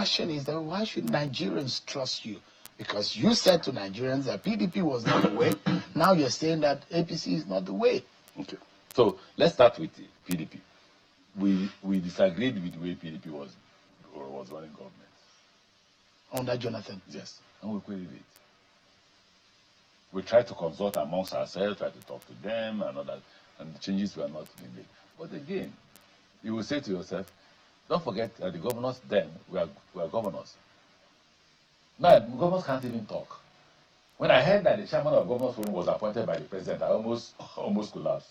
question is that why should Nigerians trust you? Because you said to Nigerians that PDP was not the way. Now you're saying that APC is not the way. Okay. So let's start with PDP. We disagreed with the way PDP was running government. Under Jonathan. Yes. And we queried it. We tried to consult amongst ourselves, tried to talk to them and all that, and the changes were not being made. But again, you will say to yourself, don't forget that the governors then were governors. Now, governors can't even talk. When I heard that the chairman of Governors Forum was appointed by the president, I almost collapsed.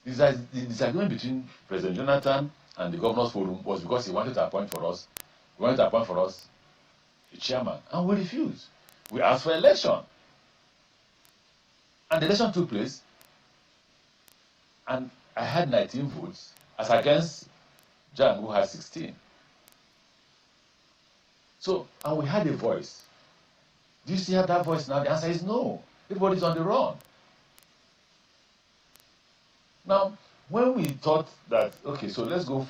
The disagreement between President Jonathan and the Governors Forum was because he wanted to appoint for us. He wanted to appoint for us a chairman, and we refused. We asked for election. And the election took place, and I had 19 votes as against Jan, who had 16. So, and we had a voice. Do you still have that voice now? The answer is no. Everybody's on the run. Now, when we thought that, okay, so let's go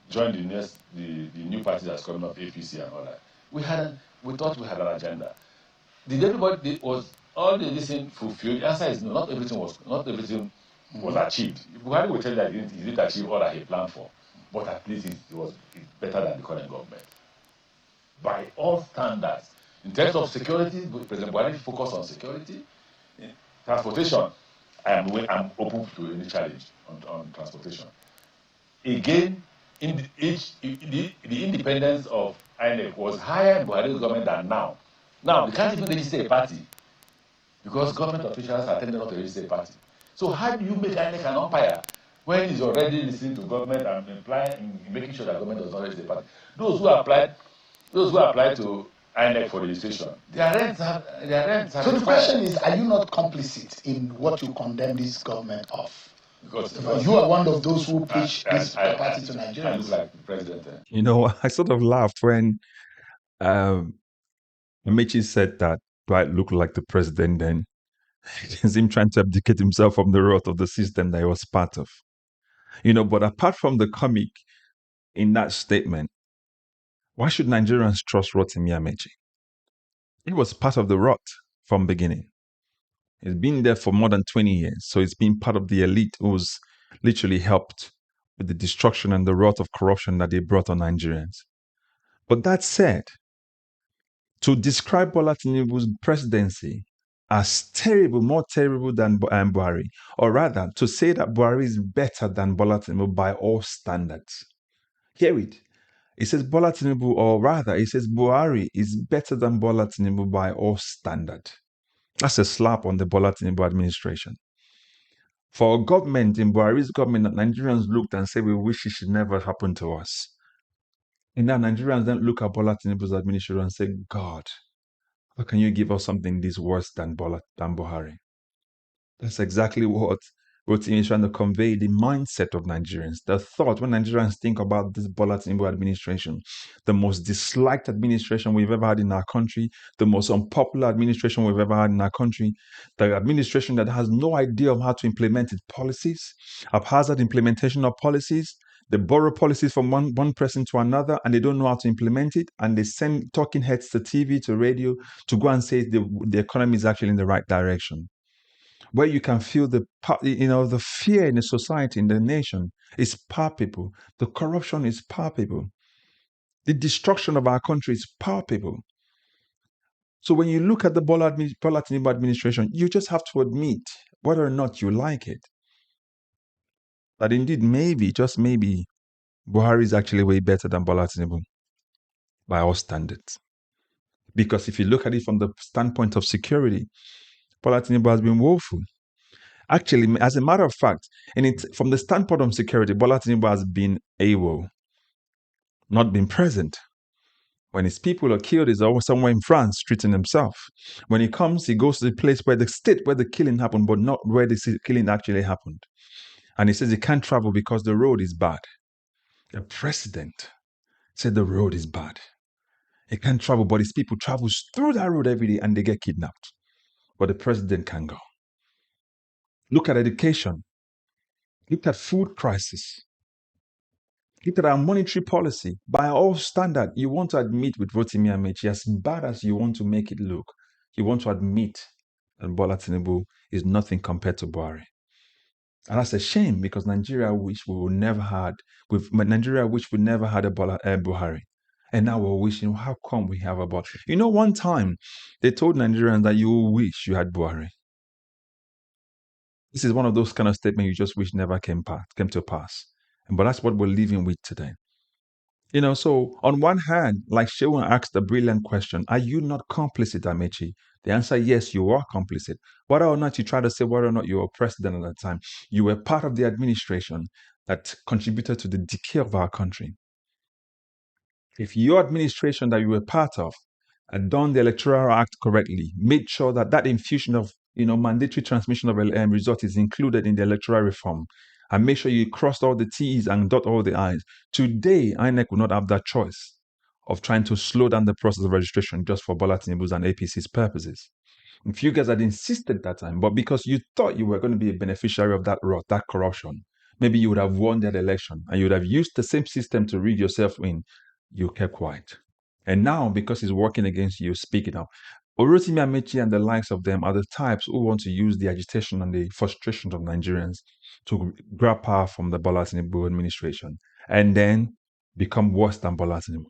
join the new party that's coming up, APC and all that, we thought we had an agenda. Did everybody, was all the listening fulfilled? The answer is no, not everything was achieved. Buhari will tell you that he didn't achieve all that he planned for, but at least it was better than the current government. By all standards. In terms of security, President Buhari focused on security. In transportation, I'm open to any challenge on transportation. Again, the independence of INEC was higher in Buhari's government than now. Now, they can't even register a party because government officials are telling not to register a party. So how do you make INEC an umpire when he's already listening to government and making sure that government does not register a party? Those who applied to INEC for registration, their rents have So the question is, are you not complicit in what you condemn this government of? Because you are one of those who preach this party to Nigerians. I look like the president. You know, I sort of laughed when Amaechi said that Dwight looked like the president then. It's him trying to abdicate himself from the wrath of the system that he was part of. You know, but apart from the comic in that statement, why should Nigerians trust Rotimi Amaechi? He was part of the rot from beginning. He's been there for more than 20 years, so he's been part of the elite who's literally helped with the destruction and the rot of corruption that they brought on Nigerians. But that said, to describe Bola Tinubu's presidency as terrible, more terrible than Buhari, or rather, to say that Buhari is better than Bola Tinubu by all standards. Hear it. It says Bola Tinubu, or rather, it says Buhari is better than Bola Tinubu by all standards. That's a slap on the Bola Tinubu administration. For a government, in Buhari's government, that Nigerians looked and said, we wish it should never happen to us. And now Nigerians then look at Bola Tinubu's administration and say, God, how can you give us something this worse than Buhari? That's exactly what Rotimi is trying to convey, the mindset of Nigerians. The thought, when Nigerians think about this Bola Tinubu administration, the most disliked administration we've ever had in our country, the most unpopular administration we've ever had in our country, the administration that has no idea of how to implement its policies, haphazard implementation of policies. They borrow policies from one person to another and they don't know how to implement it, and they send talking heads to TV, to radio, to go and say the economy is actually in the right direction. Where you can feel the fear in the society, in the nation, is palpable. The corruption is palpable. The destruction of our country is palpable. So when you look at the Bola Tinubu administration, you just have to admit, whether or not you like it, that indeed, maybe, just maybe, Buhari is actually way better than Bola Tinubu by all standards. Because if you look at it from the standpoint of security, Bola Tinubu has been woeful. Actually, as a matter of fact, from the standpoint of security, Bola Tinubu has been AWOL, not been present. When his people are killed, he's always somewhere in France treating himself. When he comes, he goes to the place where the state where the killing happened, but not where the killing actually happened. And he says he can't travel because the road is bad. The president said the road is bad. He can't travel, but his people travel through that road every day and they get kidnapped. But the president can go. Look at education. Look at food crisis. Look at our monetary policy. By all standard, you want to admit with Rotimi Amaechi, as bad as you want to make it look, you want to admit that Bola Tinubu is nothing compared to Buhari. And that's a shame because Nigeria wish we never had a Buhari. And now we're wishing, how come we have a Buhari? You know, one time they told Nigerians that you wish you had Buhari. This is one of those kind of statements you just wish never came to pass. But that's what we're living with today. You know, so on one hand, like Shewan asked a brilliant question, are you not complicit, Amaechi? The answer, yes, you are complicit. Whether or not you try to say whether or not you were president at that time, you were part of the administration that contributed to the decay of our country. If your administration that you were part of had done the Electoral Act correctly, made sure that that infusion of mandatory transmission of results is included in the electoral reform, and make sure you crossed all the T's and dot all the I's. Today, INEC will not have that choice of trying to slow down the process of registration just for Bola Tinubu's and APC's purposes. If you guys had insisted that time, but because you thought you were going to be a beneficiary of that rot, that corruption, maybe you would have won that election and you would have used the same system to rid yourself in, you kept quiet. And now, because it's working against you, speaking up. Rotimi Amaechi and the likes of them are the types who want to use the agitation and the frustration of Nigerians to grab power from the Bola Tinubu administration and then become worse than Bola Tinubu.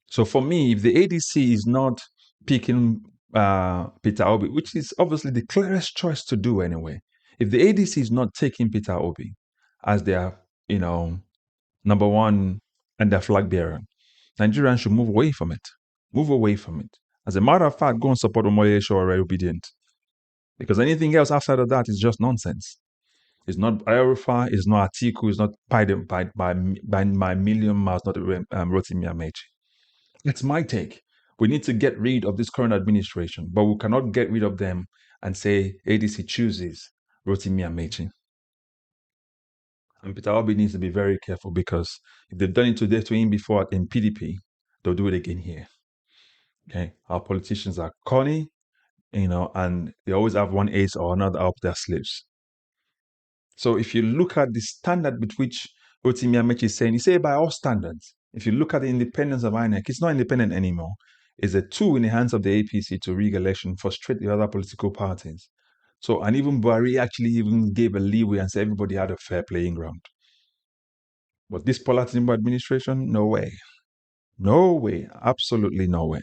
So for me, if the ADC is not picking Peter Obi, which is obviously the clearest choice to do anyway, if the ADC is not taking Peter Obi as their, number one and their flag bearer, Nigerians should move away from it. Move away from it. As a matter of fact, go and support Omoyesho or Obidients. Because anything else outside of that is just nonsense. It's not Ayorufa, it's not Atiku, it's not by million miles, not Rotimi Amaechi. It's my take. We need to get rid of this current administration, but we cannot get rid of them and say ADC chooses Rotimi Amaechi. And Peter Obi needs to be very careful because if they've done it to him before in PDP, they'll do it again here. Okay, our politicians are corny, and they always have one ace or another up their sleeves. So if you look at the standard with which Rotimi Amaechi is saying, he say by all standards. If you look at the independence of INEC, it's not independent anymore. It's a tool in the hands of the APC to rig election, frustrate the other political parties. So, and even Buhari actually even gave a leeway and said everybody had a fair playing ground. But this Bola Tinubu administration, no way. No way. Absolutely no way.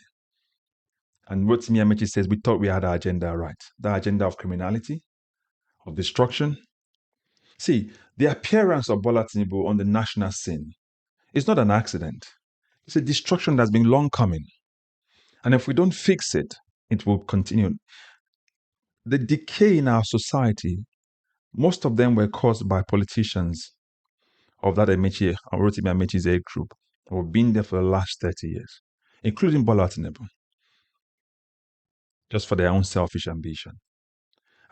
And Rotimi Amaechi says, we thought we had our agenda right. The agenda of criminality, of destruction. See, the appearance of Bola Tinubu on the national scene is not an accident. It's a destruction that's been long coming. And if we don't fix it, it will continue. The decay in our society, most of them were caused by politicians of that Rotimi Amaechi's age group who have been there for the last 30 years, including Bola Tinubu, just for their own selfish ambition.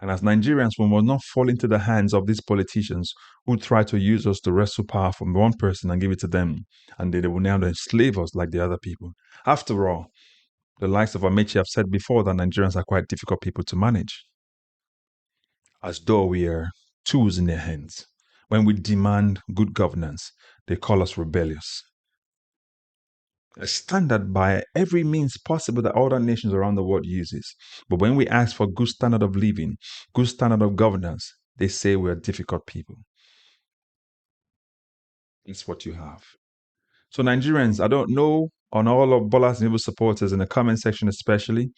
And as Nigerians, we must not fall into the hands of these politicians who try to use us to wrestle power from one person and give it to them, and they will now enslave us like the other people. After all, the likes of Amaechi have said before that Nigerians are quite difficult people to manage, as though we are tools in their hands. When we demand good governance, they call us rebellious. A standard by every means possible that other nations around the world uses. But when we ask for good standard of living, good standard of governance, they say we're difficult people. It's what you have. So Nigerians, I don't know, on all of Bola Tinubu supporters in the comment section especially,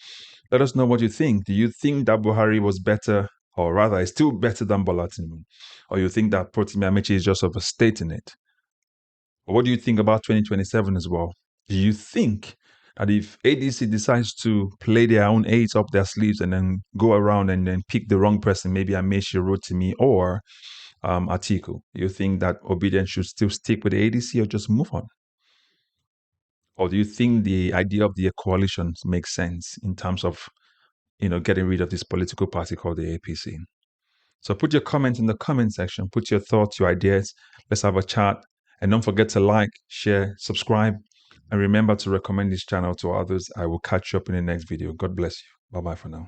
let us know what you think. Do you think that Buhari was better, or rather is still better than Bola Tinubu? Or you think that Rotimi Amaechi is just overstating it? Or what do you think about 2027 as well? Do you think that if ADC decides to play their own aids up their sleeves and then go around and then pick the wrong person, maybe Amaechi, Rotimi, or Atiku, you think that Obidients should still stick with the ADC or just move on? Or do you think the idea of the coalition makes sense in terms of, getting rid of this political party called the APC? So put your comments in the comment section. Put your thoughts, your ideas. Let's have a chat. And don't forget to like, share, subscribe, and remember to recommend this channel to others. I will catch you up in the next video. God bless you. Bye-bye for now.